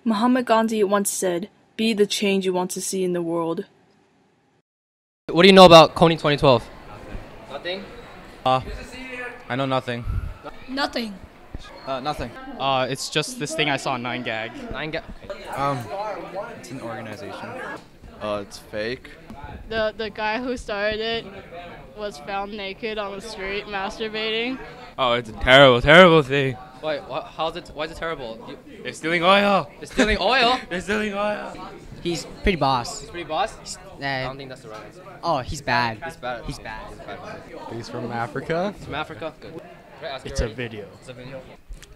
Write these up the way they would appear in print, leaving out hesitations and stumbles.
Mahatma Gandhi once said, "Be the change you want to see in the world." What do you know about Kony 2012? Nothing. I know nothing. Nothing. Nothing. It's just this thing I saw on 9gag. 9gag. It's an organization. It's fake. The guy who started it was found naked on the street masturbating. Oh, it's a terrible, terrible thing. Wait, why is it terrible? They're stealing oil. They're stealing oil? They're stealing oil. He's pretty boss. He's pretty boss? I Uh, don't think that's the right answer. oh, he's bad. He's bad. He's bad. He's from Africa. He's from Africa? Good. It's a video. It's a video.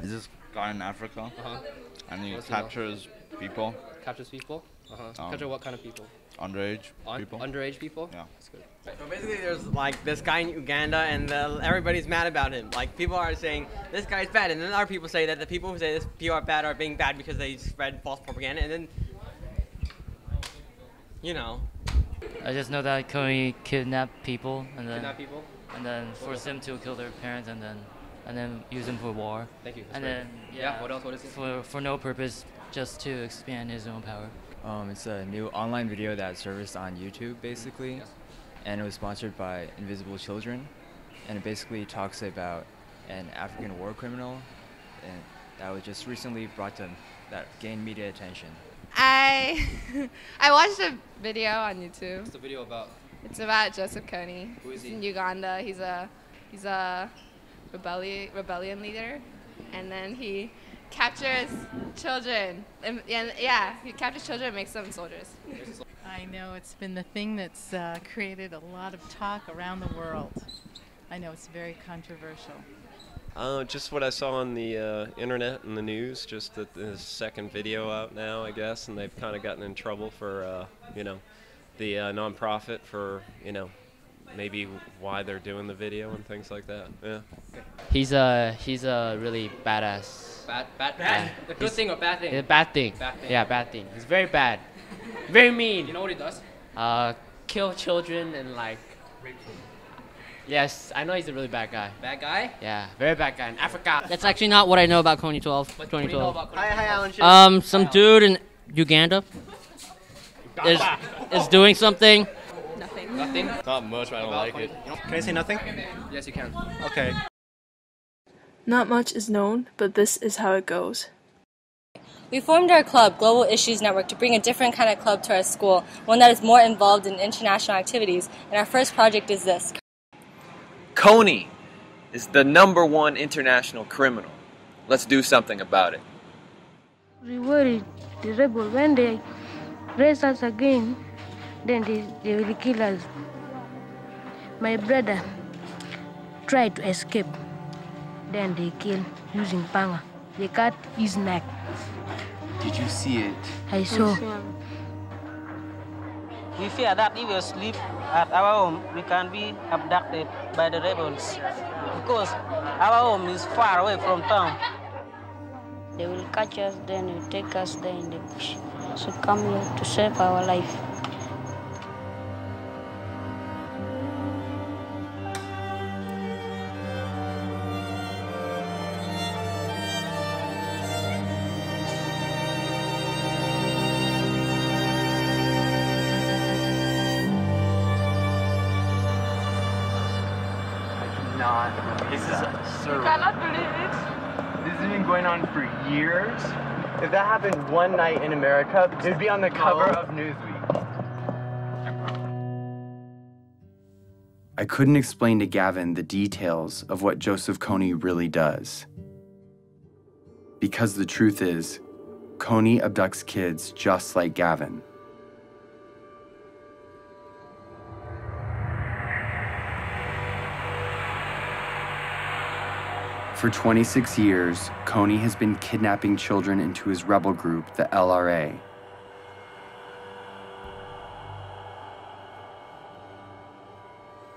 Is this guy in Africa? Uh-huh. And he What's he know? captures people, Captures people? Uh-huh. Capture what kind of people? underage people. Underage people? Yeah. That's good. So basically, there's like this guy in Uganda, and everybody's mad about him. Like people are saying this guy's bad, and then other people say that the people who say this people are bad are being bad because they spread false propaganda, and then you know. I just know that Kony kidnapped people and then Kidnap people? forced them to kill their parents and then use them for war. Thank you. That's And great. then Yeah, what else? What is it? for no purpose, just to expand his own power. It's a new online video that surfaced on YouTube, basically, Yes. and it was sponsored by Invisible Children, and it basically talks about an African war criminal, and that was just recently brought to that gained media attention. I watched a video on YouTube. What's the video about? It's about Joseph Kony. Who is he? He's in Uganda. He's a rebellion leader, and then he captures children. And yeah, he captures children and makes them soldiers. I know it's been the thing that's created a lot of talk around the world. I know it's very controversial. Just what I saw on the internet and the news, just that there's a second video out now, I guess, and they've kind of gotten in trouble for, the nonprofit for, maybe why they're doing the video and things like that. Yeah. He's a really badass. Bad? The good thing or bad thing? A bad thing. Bad thing. Yeah, bad thing. He's very bad. Very mean. You know what he does? Kill children and like. Yes, I know he's a really bad guy. Bad guy? Yeah, very bad guy in Africa. That's actually not what I know about Kony 12. What do you know about Kony? Hi, Alan. Some dude in Uganda is doing something. Nothing. Nothing? Not much, but I don't like it. Can I say nothing? Yes, you can. Okay. Not much is known, but this is how it goes. We formed our club, Global Issues Network, to bring a different kind of club to our school, one that is more involved in international activities, and our first project is this. Kony is the #1 international criminal. Let's do something about it. We worried the rebel when they raise us again, then they will kill us. My brother tried to escape, then they killed using panga. They cut his neck. Did you see it? I saw. We fear that if we sleep at our home, we can be abducted by the rebels because our home is far away from town. They will catch us, then will take us there in the bush. So come here to save our life. This is absurd. I cannot believe it. This has been going on for years. If that happened one night in America, it would be on the cover of Newsweek. I couldn't explain to Gavin the details of what Joseph Kony really does. Because the truth is, Kony abducts kids just like Gavin. For 26 years, Kony has been kidnapping children into his rebel group, the LRA.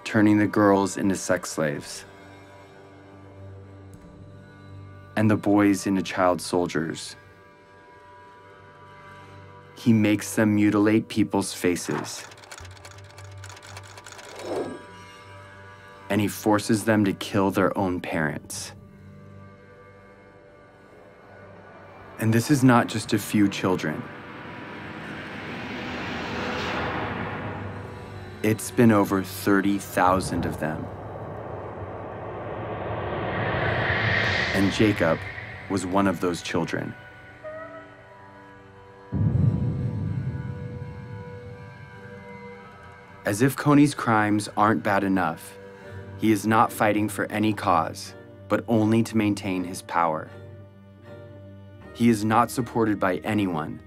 Turning the girls into sex slaves. And the boys into child soldiers. He makes them mutilate people's faces. And he forces them to kill their own parents. And this is not just a few children. It's been over 30,000 of them. And Jacob was one of those children. As if Kony's crimes aren't bad enough, he is not fighting for any cause, but only to maintain his power. He is not supported by anyone,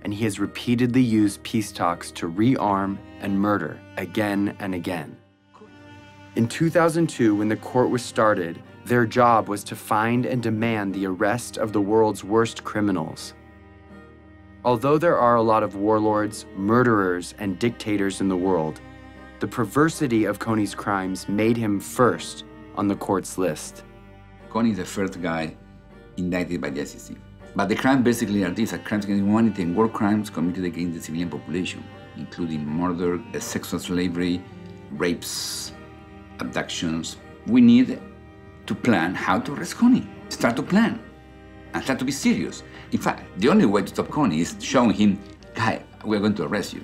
and he has repeatedly used peace talks to rearm and murder again and again. In 2002, when the court was started, their job was to find and demand the arrest of the world's worst criminals. Although there are a lot of warlords, murderers, and dictators in the world, the perversity of Kony's crimes made him first on the court's list. Kony is the first guy indicted by the ICC. But the crimes basically are these: crimes against humanity and war crimes committed against the civilian population, including murder, sexual slavery, rapes, abductions. We need to plan how to arrest Kony. Start to plan and start to be serious. In fact, the only way to stop Kony is showing him, guy, we're going to arrest you.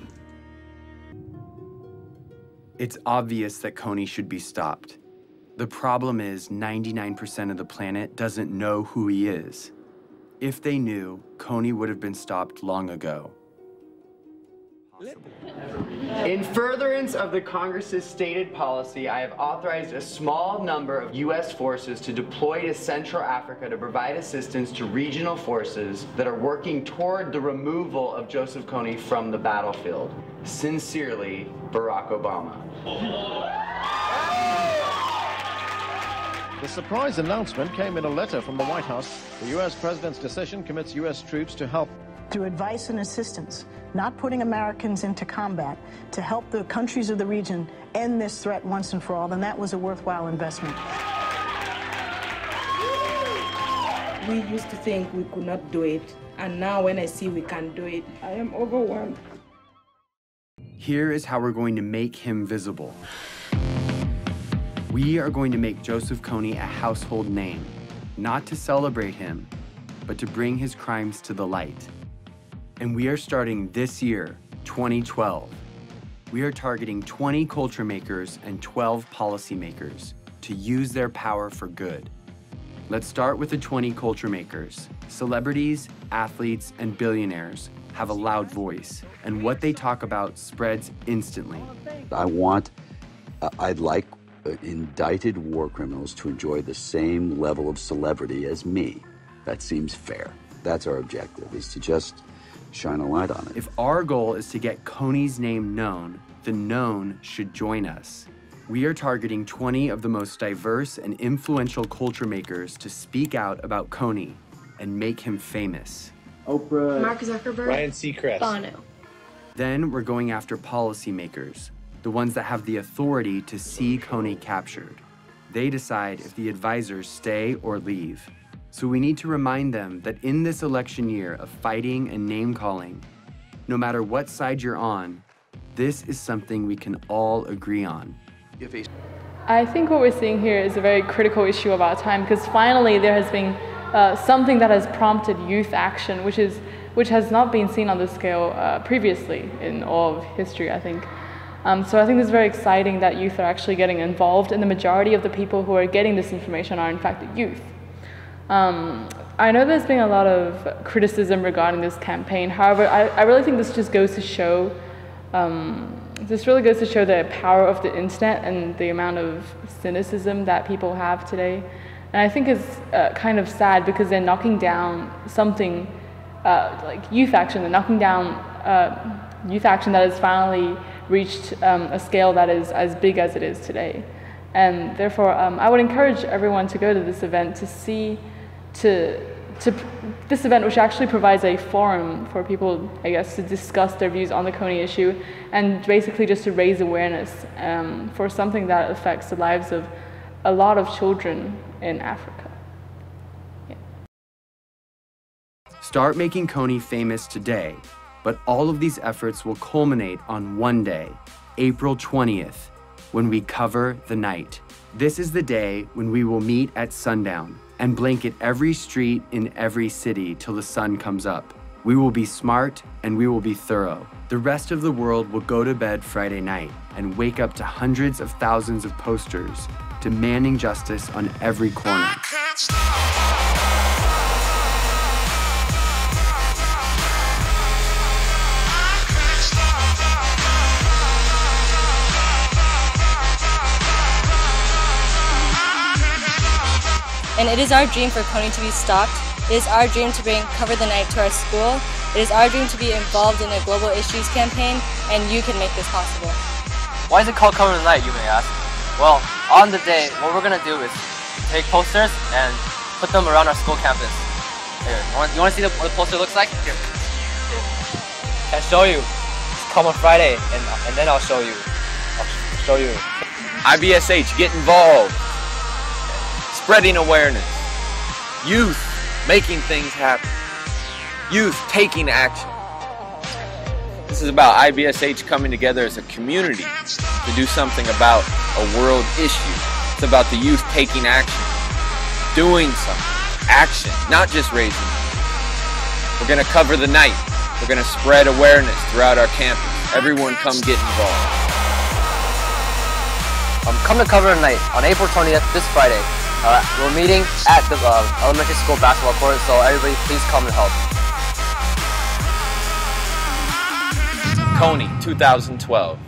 It's obvious that Kony should be stopped. The problem is 99% of the planet doesn't know who he is. If they knew, Kony would have been stopped long ago. In furtherance of the Congress's stated policy, I have authorized a small number of U.S. forces to deploy to Central Africa to provide assistance to regional forces that are working toward the removal of Joseph Kony from the battlefield. Sincerely, Barack Obama. The surprise announcement came in a letter from the White House. The U.S. president's decision commits U.S. troops to help. Through advice and assistance, not putting Americans into combat, to help the countries of the region end this threat once and for all, then that was a worthwhile investment. We used to think we could not do it, and now when I see we can do it, I am overwhelmed. Here is how we're going to make him visible. We are going to make Joseph Kony a household name, not to celebrate him, but to bring his crimes to the light. And we are starting this year, 2012. We are targeting 20 culture makers and 12 policymakers to use their power for good. Let's start with the 20 culture makers. Celebrities, athletes, and billionaires have a loud voice, and what they talk about spreads instantly. I'd like indicted war criminals to enjoy the same level of celebrity as me. That seems fair. That's our objective, is to just shine a light on it. If our goal is to get Kony's name known, the known should join us. We are targeting 20 of the most diverse and influential culture makers to speak out about Kony and make him famous. Oprah, Mark Zuckerberg, Ryan Seacrest, Bono. Then we're going after policymakers, the ones that have the authority to see Kony captured. They decide if the advisors stay or leave. So we need to remind them that in this election year of fighting and name-calling, no matter what side you're on, this is something we can all agree on. I think what we're seeing here is a very critical issue of our time, because finally there has been something that has prompted youth action, which has not been seen on this scale previously in all of history, I think. So I think it's very exciting that youth are actually getting involved, and the majority of the people who are getting this information are in fact the youth. I know there's been a lot of criticism regarding this campaign. However, I really think this just goes to show, the power of the internet and the amount of cynicism that people have today. And I think it's kind of sad because they're knocking down something like youth action. They're knocking down youth action that has finally reached a scale that is as big as it is today. And therefore, I would encourage everyone to go to this event to see, this event, which actually provides a forum for people, I guess, to discuss their views on the Kony issue, and basically just to raise awareness for something that affects the lives of a lot of children in Africa. Yeah. Start making Kony famous today, but all of these efforts will culminate on one day, April 20th, when we cover the night. This is the day when we will meet at sundown and blanket every street in every city till the sun comes up. We will be smart and we will be thorough. The rest of the world will go to bed Friday night and wake up to hundreds of thousands of posters demanding justice on every corner. And it is our dream for Kony to be stopped. It is our dream to bring Cover the Night to our school. It is our dream to be involved in a global issues campaign, and you can make this possible. Why is it called Cover the Night, you may ask? Well, on the day, what we're going to do is take posters and put them around our school campus. Here, you want to see what the poster looks like? Here. I'll show you. Just come on Friday, and then I'll show you. I'll show you. IBSH, get involved. Spreading awareness. Youth making things happen. Youth taking action. This is about IBSH coming together as a community to do something about a world issue. It's about the youth taking action, doing something, action, not just raising money. We're going to cover the night. We're going to spread awareness throughout our campus. Everyone come get involved. Come to Cover the Night on April 20th, this Friday. We're meeting at the elementary school basketball court, so everybody please come and help. Kony 2012.